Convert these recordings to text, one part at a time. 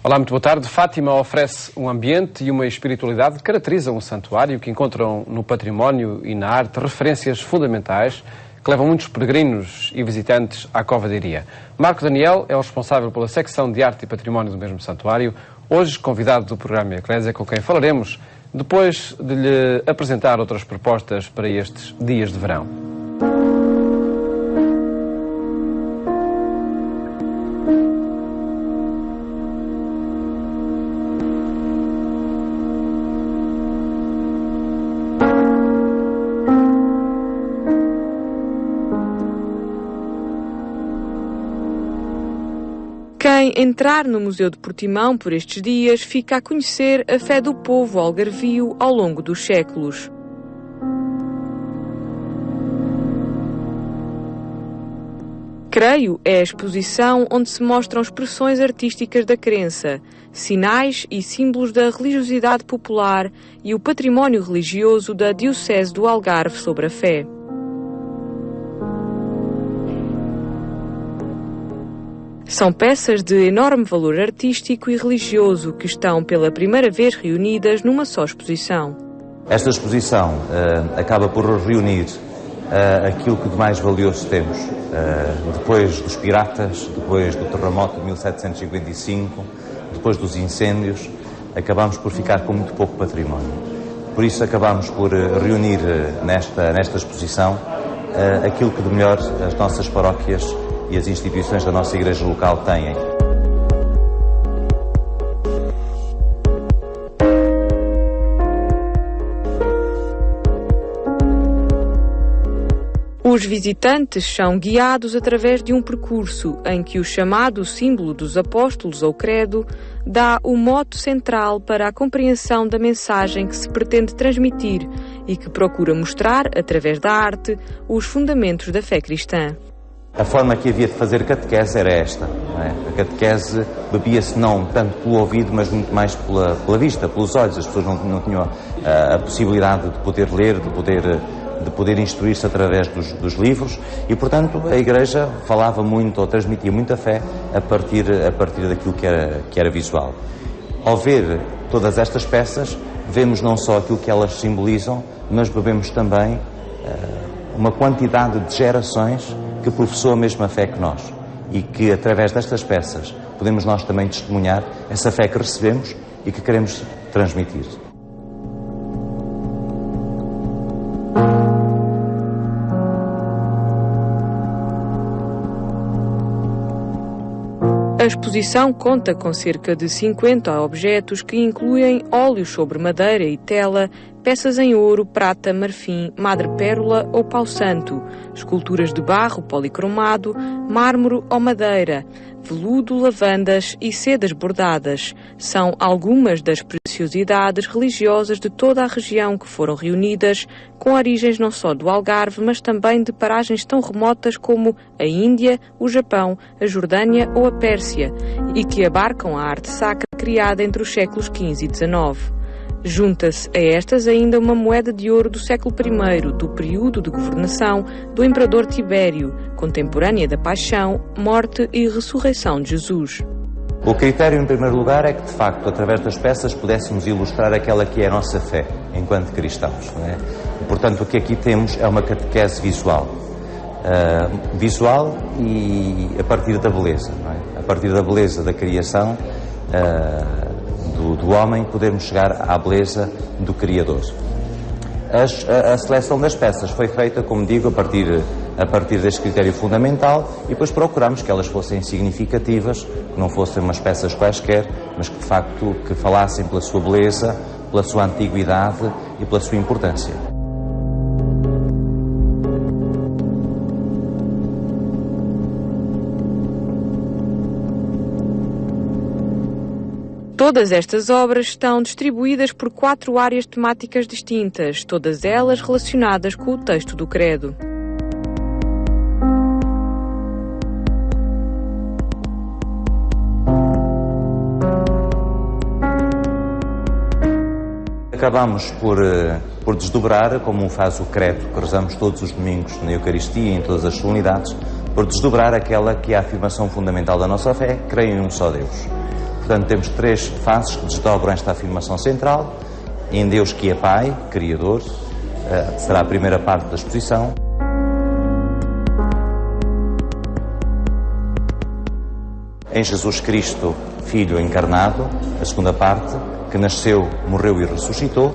Olá, muito boa tarde. Fátima oferece um ambiente e uma espiritualidade que caracterizam um santuário, que encontram no património e na arte referências fundamentais que levam muitos peregrinos e visitantes à Cova de Iria. Marco Daniel é o responsável pela secção de arte e património do mesmo santuário, hoje convidado do programa Eclésia, com quem falaremos depois de lhe apresentar outras propostas para estes dias de verão. Quem entrar no Museu de Portimão por estes dias fica a conhecer a fé do povo algarvio ao longo dos séculos. Creio é a exposição onde se mostram expressões artísticas da crença, sinais e símbolos da religiosidade popular e o património religioso da Diocese do Algarve sobre a fé. São peças de enorme valor artístico e religioso que estão pela primeira vez reunidas numa só exposição. Esta exposição acaba por reunir aquilo que de mais valioso temos. Depois dos piratas, depois do terremoto de 1755, depois dos incêndios, acabamos por ficar com muito pouco património. Por isso acabamos por reunir nesta exposição aquilo que de melhor as nossas paróquias e as instituições da nossa igreja local têm. Os visitantes são guiados através de um percurso em que o chamado símbolo dos apóstolos ou credo dá o mote central para a compreensão da mensagem que se pretende transmitir e que procura mostrar, através da arte, os fundamentos da fé cristã. A forma que havia de fazer catequese era esta, não é? A catequese bebia-se não tanto pelo ouvido, mas muito mais pela vista, pelos olhos. As pessoas não tinham a possibilidade de poder ler, de poder instruir-se através dos livros e, portanto, a Igreja falava muito ou transmitia muita fé a partir daquilo que era visual. Ao ver todas estas peças, vemos não só aquilo que elas simbolizam, mas bebemos também uma quantidade de gerações que professou a mesma fé que nós e que, através destas peças, podemos nós também testemunhar essa fé que recebemos e que queremos transmitir. A exposição conta com cerca de 50 objetos que incluem óleos sobre madeira e tela, peças em ouro, prata, marfim, madrepérola ou pau-santo, esculturas de barro policromado, mármore ou madeira, veludo, lavandas e sedas bordadas. São algumas das preciosidades religiosas de toda a região que foram reunidas, com origens não só do Algarve, mas também de paragens tão remotas como a Índia, o Japão, a Jordânia ou a Pérsia, e que abarcam a arte sacra criada entre os séculos XV e XIX. Junta-se a estas ainda uma moeda de ouro do século I, do período de governação do imperador Tibério, contemporânea da paixão, morte e ressurreição de Jesus. O critério, em primeiro lugar, é que, de facto, através das peças pudéssemos ilustrar aquela que é a nossa fé, enquanto cristãos, não é? E, portanto, o que aqui temos é uma catequese visual. Visual e a partir da beleza, não é? A partir da beleza da criação do homem, podemos chegar à beleza do Criador. A seleção das peças foi feita, como digo, a partir deste critério fundamental e depois procuramos que elas fossem significativas, que não fossem umas peças quaisquer, mas que de facto que falassem pela sua beleza, pela sua antiguidade e pela sua importância. Todas estas obras estão distribuídas por 4 áreas temáticas distintas, todas elas relacionadas com o texto do Credo. Acabamos por desdobrar, como faz o Credo, que rezamos todos os domingos na Eucaristia e em todas as solenidades, por desdobrar aquela que é a afirmação fundamental da nossa fé: creio em um só Deus. portanto, temos três faces que desdobram esta afirmação central. Em Deus que é Pai, Criador, será a primeira parte da exposição. Em Jesus Cristo, Filho encarnado, a segunda parte, que nasceu, morreu e ressuscitou.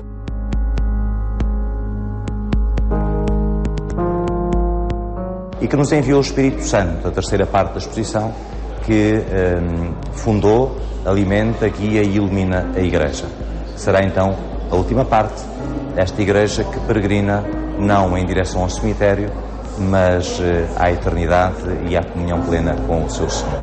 E que nos enviou o Espírito Santo, a terceira parte da exposição, que fundou, alimenta, guia e ilumina a Igreja. Será então a última parte desta Igreja que peregrina não em direção ao cemitério, mas à eternidade e à comunhão plena com o seu Senhor.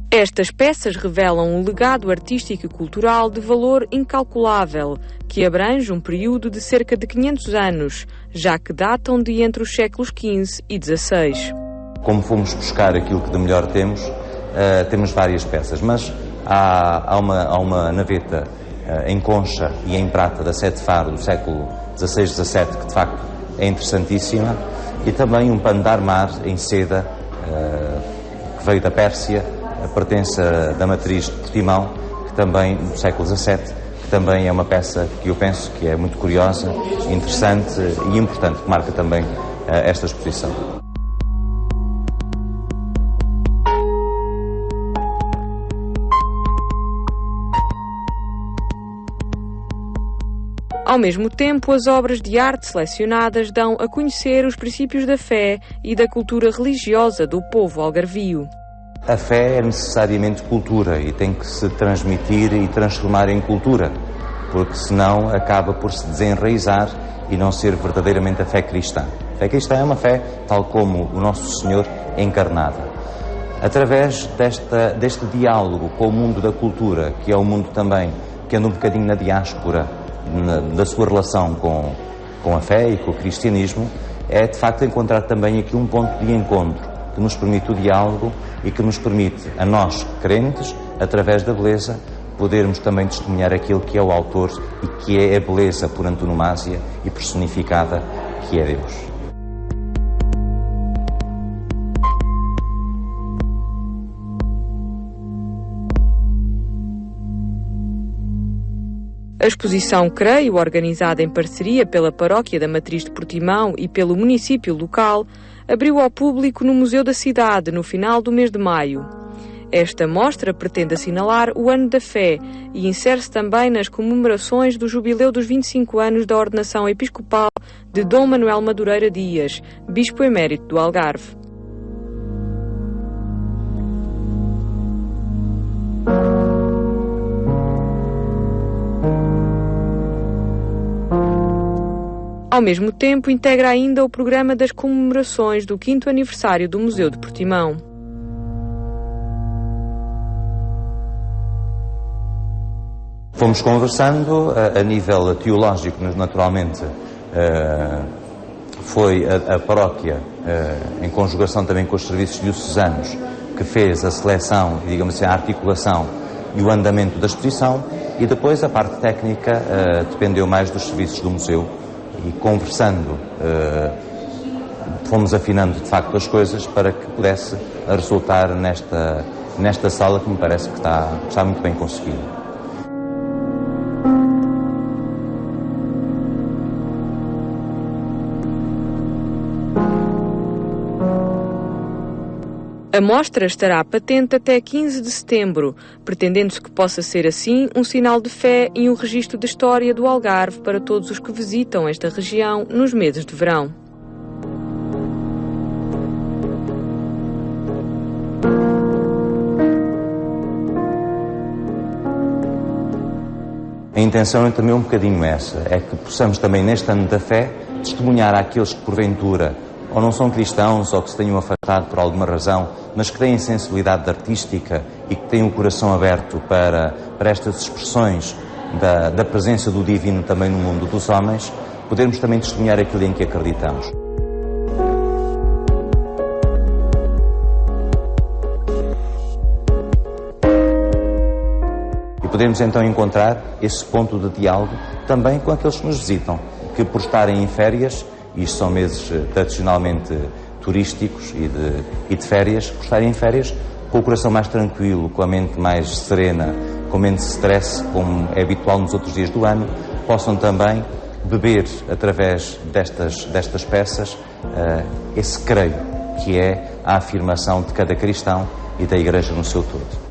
Estas peças revelam um legado artístico e cultural de valor incalculável, que abrange um período de cerca de 500 anos, já que datam de entre os séculos XV e XVI. Como fomos buscar aquilo que de melhor temos, temos várias peças, mas há uma naveta em concha e em prata da Sete Faro do século XVI-XVII, que de facto é interessantíssima, e também um pano de armar em seda, que veio da Pérsia, pertence da matriz de Portimão, que também, do século XVII, que também é uma peça que eu penso que é muito curiosa, interessante e importante, que marca também esta exposição. Ao mesmo tempo, as obras de arte selecionadas dão a conhecer os princípios da fé e da cultura religiosa do povo algarvio. A fé é necessariamente cultura e tem que se transmitir e transformar em cultura, porque senão acaba por se desenraizar e não ser verdadeiramente a fé cristã. A fé cristã é uma fé tal como o Nosso Senhor encarnada. Através deste diálogo com o mundo da cultura, que é um mundo também que anda um bocadinho na diáspora da sua relação com a fé e com o cristianismo, é de facto encontrar também aqui um ponto de encontro que nos permite o diálogo e que nos permite, a nós, crentes, através da beleza, podermos também testemunhar aquilo que é o autor e que é a beleza por antonomasia e personificada, que é Deus. A exposição Creio, organizada em parceria pela Paróquia da Matriz de Portimão e pelo município local, abriu ao público no Museu da Cidade no final do mês de maio. Esta mostra pretende assinalar o Ano da Fé e insere-se também nas comemorações do jubileu dos 25 anos da ordenação episcopal de Dom Manuel Madureira Dias, Bispo Emérito do Algarve. Ao mesmo tempo, integra ainda o programa das comemorações do 5º aniversário do Museu de Portimão. Fomos conversando a nível teológico, naturalmente, foi a paróquia, em conjugação também com os serviços diocesanos, que fez a seleção, digamos assim, a articulação e o andamento da exposição, e depois a parte técnica dependeu mais dos serviços do museu. E conversando, fomos afinando de facto as coisas para que pudesse resultar nesta sala que me parece que está muito bem conseguida. A mostra estará patente até 15 de setembro, pretendendo-se que possa ser assim um sinal de fé e um registro da história do Algarve para todos os que visitam esta região nos meses de verão. A intenção é também um bocadinho essa, é que possamos também neste ano da fé testemunhar àqueles que porventura ou não são cristãos ou que se tenham afastado por alguma razão, mas que têm sensibilidade artística e que têm o coração aberto para estas expressões da presença do divino também no mundo dos homens, podermos também testemunhar aquilo em que acreditamos. E podemos então encontrar esse ponto de diálogo também com aqueles que nos visitam, que por estarem em férias, e isto são meses tradicionalmente turísticos e de férias, por estarem em férias, com o coração mais tranquilo, com a mente mais serena, com menos stress, como é habitual nos outros dias do ano, possam também beber, através destas peças, esse creio, que é a afirmação de cada cristão e da Igreja no seu todo.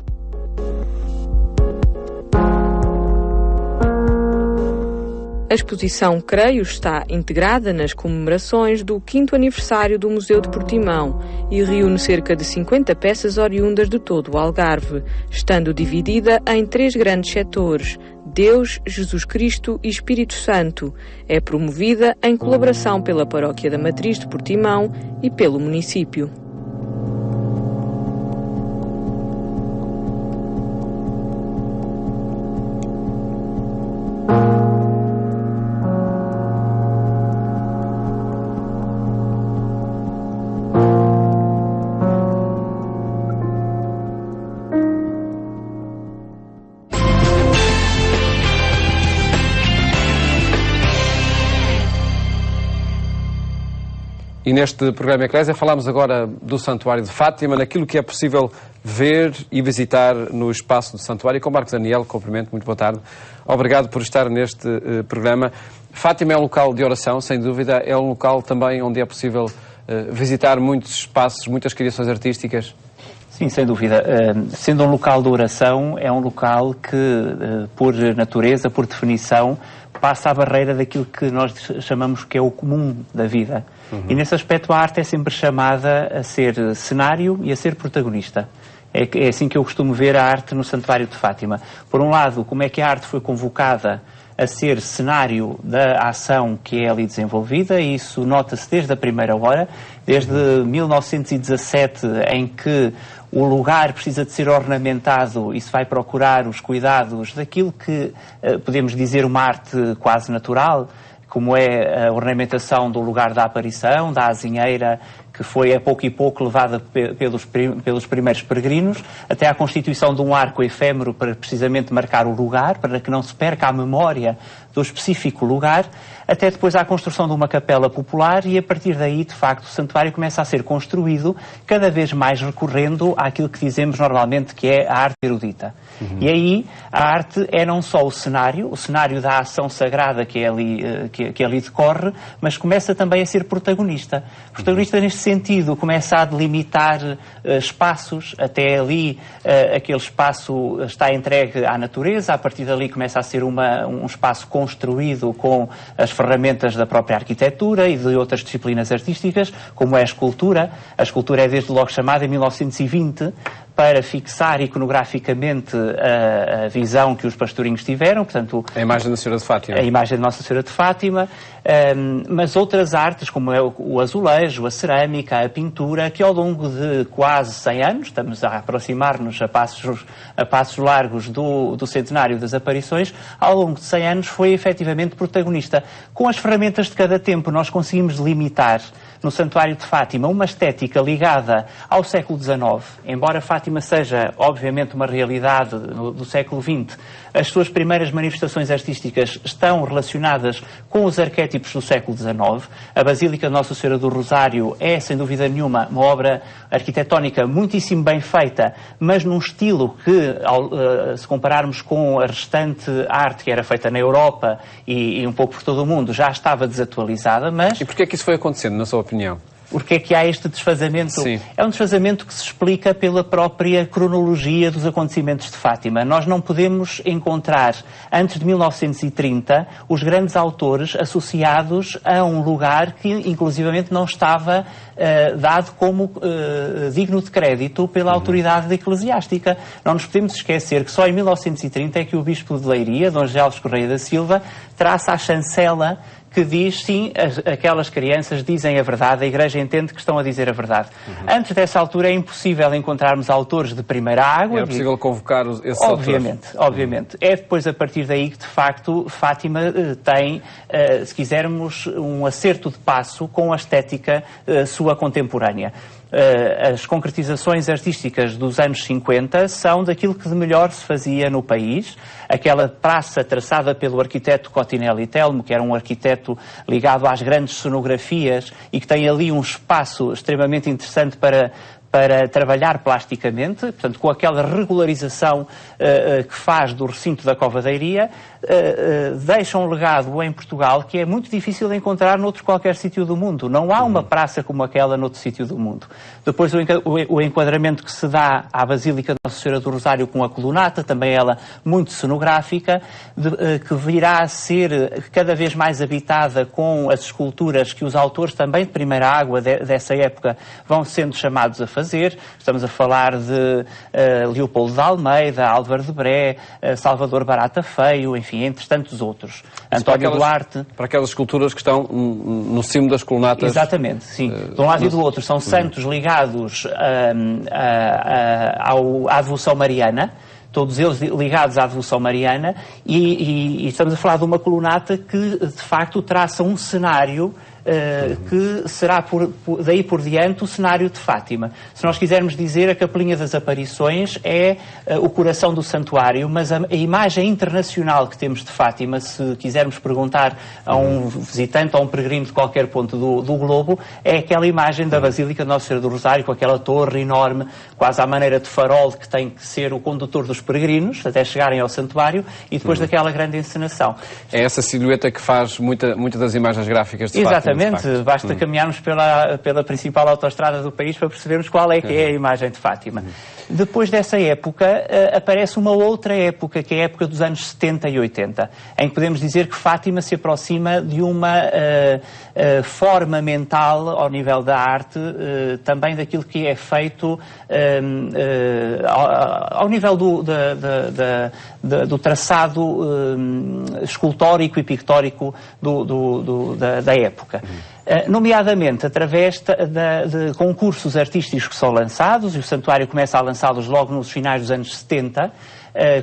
A exposição Creio está integrada nas comemorações do 5º aniversário do Museu de Portimão e reúne cerca de 50 peças oriundas de todo o Algarve, estando dividida em 3 grandes setores: Deus, Jesus Cristo e Espírito Santo. É promovida em colaboração pela Paróquia da Matriz de Portimão e pelo município. E neste programa Eclésia falámos agora do Santuário de Fátima, naquilo que é possível ver e visitar no espaço do Santuário. Com Marcos Daniel, cumprimento, muito boa tarde. Obrigado por estar neste programa. Fátima é um local de oração, sem dúvida, é um local também onde é possível visitar muitos espaços, muitas criações artísticas. Sim, sem dúvida. Sendo um local de oração, é um local que, por natureza, por definição, passa a barreira daquilo que nós chamamos que é o comum da vida. E nesse aspecto a arte é sempre chamada a ser cenário e a ser protagonista. É assim que eu costumo ver a arte no Santuário de Fátima. Por um lado, como é que a arte foi convocada a ser cenário da ação que é ali desenvolvida, e isso nota-se desde a primeira hora, desde 1917, em que o lugar precisa de ser ornamentado e se vai procurar os cuidados daquilo que podemos dizer uma arte quase natural, como é a ornamentação do lugar da aparição, da azinheira, que foi a pouco e pouco levada pelos primeiros peregrinos, até à constituição de um arco efêmero para precisamente marcar o lugar, para que não se perca a memória do específico lugar, até depois à construção de uma capela popular, e a partir daí, de facto, o santuário começa a ser construído cada vez mais recorrendo àquilo que dizemos normalmente que é a arte erudita. E aí a arte é não só o cenário da ação sagrada que ali decorre, mas começa também a ser protagonista. Protagonista neste sentido, começa a delimitar espaços, até ali aquele espaço está entregue à natureza, a partir dali começa a ser um espaço construído com as ferramentas da própria arquitetura e de outras disciplinas artísticas, como é a escultura. A escultura é desde logo chamada em 1920 para fixar iconograficamente a visão que os pastorinhos tiveram, portanto... A imagem da Senhora de Fátima. A imagem de Nossa Senhora de Fátima, mas outras artes, como é o azulejo, a cerâmica, a pintura, que ao longo de quase 100 anos, estamos a aproximar-nos a passos largos do centenário das aparições, ao longo de 100 anos foi efetivamente protagonista. Com as ferramentas de cada tempo nós conseguimos delimitar no Santuário de Fátima uma estética ligada ao século XIX, embora Fátima seja, obviamente, uma realidade do século XX, as suas primeiras manifestações artísticas estão relacionadas com os arquétipos do século XIX. A Basílica de Nossa Senhora do Rosário é, sem dúvida nenhuma, uma obra arquitetónica muitíssimo bem feita, mas num estilo que, se compararmos com a restante arte que era feita na Europa e um pouco por todo o mundo, já estava desatualizada, mas... E porquê é que isso foi acontecendo, na sua opinião? Porque é que há este desfazamento? Sim. É um desfazamento que se explica pela própria cronologia dos acontecimentos de Fátima. Nós não podemos encontrar, antes de 1930, os grandes autores associados a um lugar que, inclusivamente, não estava dado como digno de crédito pela autoridade eclesiástica. Não nos podemos esquecer que só em 1930 é que o Bispo de Leiria, Dom José Alves Correia da Silva, traça a chancela que diz, sim, aquelas crianças dizem a verdade, a Igreja entende que estão a dizer a verdade. Antes dessa altura é impossível encontrarmos autores de primeira água. É possível convocar esses autores? Obviamente. É depois, a partir daí, que, de facto, Fátima tem, se quisermos, um acerto de passo com a estética sua contemporânea. as concretizações artísticas dos anos 50 são daquilo que de melhor se fazia no país. Aquela praça traçada pelo arquiteto Cottinelli Telmo, que era um arquiteto ligado às grandes cenografias e que tem ali um espaço extremamente interessante para trabalhar plasticamente, portanto, com aquela regularização que faz do recinto da Cova da Iria, deixa um legado em Portugal que é muito difícil de encontrar noutro qualquer sítio do mundo. Não há uma praça como aquela noutro sítio do mundo. Depois o enquadramento que se dá à Basílica de Nossa Senhora do Rosário com a colunata, também ela muito cenográfica, que virá a ser cada vez mais habitada com as esculturas que os autores também de primeira água dessa época vão sendo chamados a fazer. Estamos a falar de Leopoldo de Almeida, Álvaro de Bré, Salvador Barata Feio, enfim, entre tantos outros. António Duarte. Para aquelas esculturas que estão no cimo das colunatas. Exatamente, sim. De um lado e do outro. São santos ligados à devoção mariana, todos eles ligados à devoção mariana, e estamos a falar de uma colunata que, de facto, traça um cenário que será daí por diante o cenário de Fátima. Se nós quisermos dizer, a Capelinha das Aparições é o coração do santuário, mas a imagem internacional que temos de Fátima, se quisermos perguntar a um visitante ou a um peregrino de qualquer ponto do globo, é aquela imagem da Basílica de Nossa Senhora do Rosário, com aquela torre enorme, quase à maneira de farol, que tem que ser o condutor dos peregrinos, até chegarem ao santuário, e depois daquela grande encenação. É essa silhueta que faz muita das imagens gráficas de Fátima. Exatamente, basta caminharmos pela principal autoestrada do país para percebermos qual é que é a imagem de Fátima. Depois dessa época, aparece uma outra época, que é a época dos anos 70 e 80, em que podemos dizer que Fátima se aproxima de uma forma mental, ao nível da arte, também daquilo que é feito ao nível do traçado escultórico e pictórico da época. Nomeadamente através de concursos artísticos que são lançados, e o Santuário começa a lançá-los logo nos finais dos anos 70,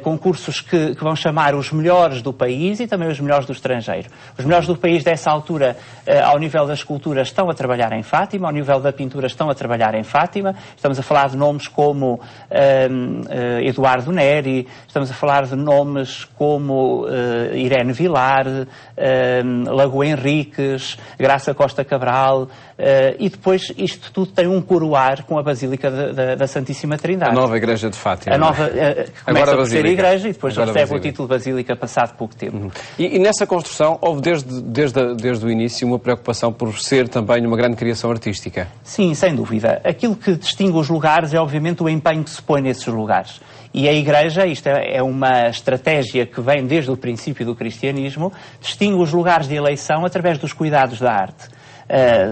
concursos que vão chamar os melhores do país e também os melhores do estrangeiro. Os melhores do país dessa altura, ao nível da escultura, estão a trabalhar em Fátima, ao nível da pintura estão a trabalhar em Fátima. Estamos a falar de nomes como Eduardo Neri, estamos a falar de nomes como Irene Vilar, Lagoa Henriques, Graça Costa Cabral, e depois isto tudo tem um coroar com a Basílica da Santíssima Trindade. A nova Igreja de Fátima. A nova, começa por ser igreja e depois recebe o título Basílica passado pouco tempo. E nessa construção houve desde o início uma preocupação por ser também uma grande criação artística? Sim, sem dúvida. Aquilo que distingue os lugares é obviamente o empenho que se põe nesses lugares. E a Igreja, isto é uma estratégia que vem desde o princípio do cristianismo, distingue os lugares de eleição através dos cuidados da arte.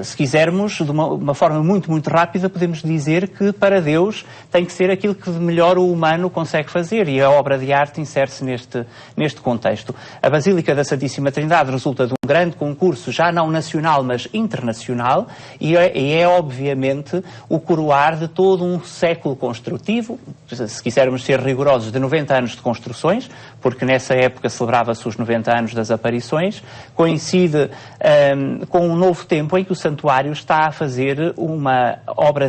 Se quisermos, de uma forma muito rápida, podemos dizer que para Deus tem que ser aquilo que de melhor o humano consegue fazer, e a obra de arte insere-se neste contexto. A Basílica da Santíssima Trindade resulta de um grande concurso, já não nacional, mas internacional, e é obviamente o coroar de todo um século construtivo, se quisermos ser rigorosos, de 90 anos de construções, porque nessa época celebrava-se os 90 anos das aparições, coincide com um novo tempo em que o Santuário está a fazer uma obra,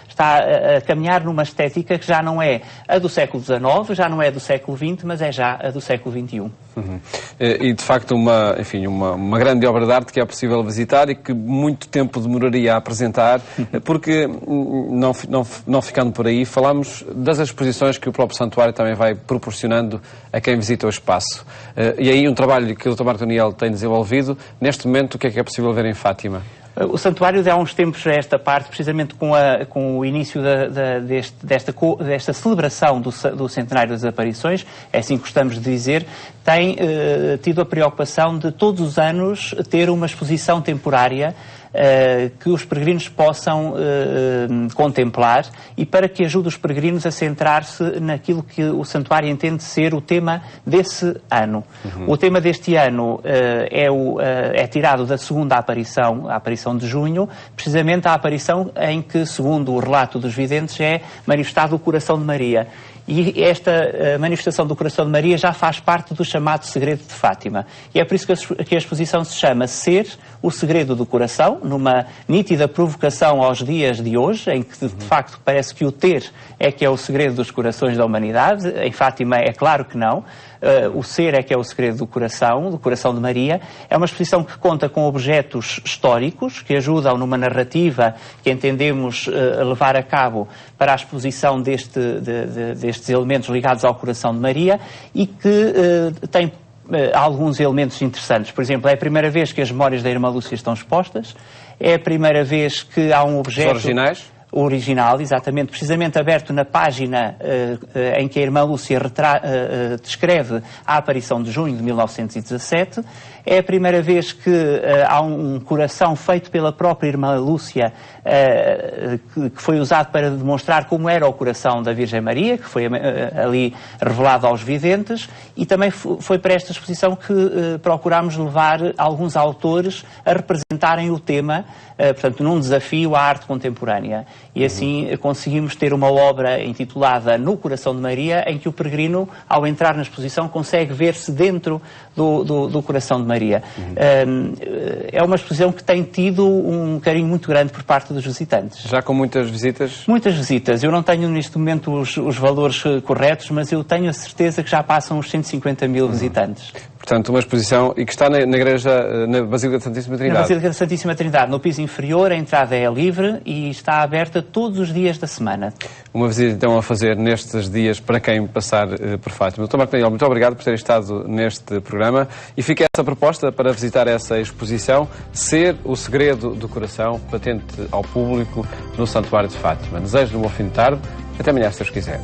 está a caminhar numa estética que já não é a do século XIX, já não é do século XX, mas é já a do século XXI. E de facto uma grande obra de arte que é possível visitar e que muito tempo demoraria a apresentar, porque não ficando por aí, falamos das exposições que o próprio Santuário também vai proporcionando a quem visita o espaço. E aí um trabalho que o Dr. Marco Daniel tem desenvolvido, neste momento o que é possível ver em Fátima? O Santuário, de há uns tempos a esta parte, precisamente com o início desta celebração do Centenário das Aparições, é assim que gostamos de dizer, tem tido a preocupação de todos os anos ter uma exposição temporária que os peregrinos possam contemplar, e para que ajude os peregrinos a centrar-se naquilo que o Santuário entende ser o tema desse ano. O tema deste ano é tirado da segunda aparição, a aparição de junho, precisamente a aparição em que, segundo o relato dos videntes, é manifestado o coração de Maria. E esta manifestação do coração de Maria já faz parte do chamado segredo de Fátima. E é por isso que a exposição se chama Ser O Segredo do Coração, numa nítida provocação aos dias de hoje, em que de facto parece que o ter é que é o segredo dos corações da humanidade. Em Fátima é claro que não. O ser é que é o segredo do coração de Maria. É uma exposição que conta com objetos históricos que ajudam numa narrativa que entendemos levar a cabo para a exposição destes elementos ligados ao coração de Maria e que tem alguns elementos interessantes. Por exemplo, é a primeira vez que as memórias da Irmã Lúcia estão expostas, é a primeira vez que há um objeto... Os originais? O original, exatamente, precisamente aberto na página em que a Irmã Lúcia descreve a aparição de junho de 1917. É a primeira vez que há um coração feito pela própria Irmã Lúcia, que foi usado para demonstrar como era o coração da Virgem Maria, que foi ali revelado aos videntes, e também foi para esta exposição que procurámos levar alguns autores a representarem o tema, portanto, num desafio à arte contemporânea. E assim conseguimos ter uma obra intitulada No Coração de Maria, em que o peregrino, ao entrar na exposição, consegue ver-se dentro do Coração de Maria. É uma exposição que tem tido um carinho muito grande por parte dos visitantes. Já com muitas visitas? Muitas visitas. Eu não tenho neste momento os valores corretos, mas eu tenho a certeza que já passam os 150 mil visitantes. Portanto, uma exposição e que está na igreja, na Basílica da Santíssima Trindade. Na Basílica da Santíssima Trindade, no piso inferior, a entrada é livre e está aberta todos os dias da semana. Uma visita então a fazer nestes dias para quem passar por Fátima. Dr. Marco Daniel, muito obrigado por ter estado neste programa e fica essa proposta para visitar essa exposição, Ser o Segredo do Coração, patente ao público no Santuário de Fátima. Desejo-lhe um bom fim de tarde. Até amanhã, se Deus quiser.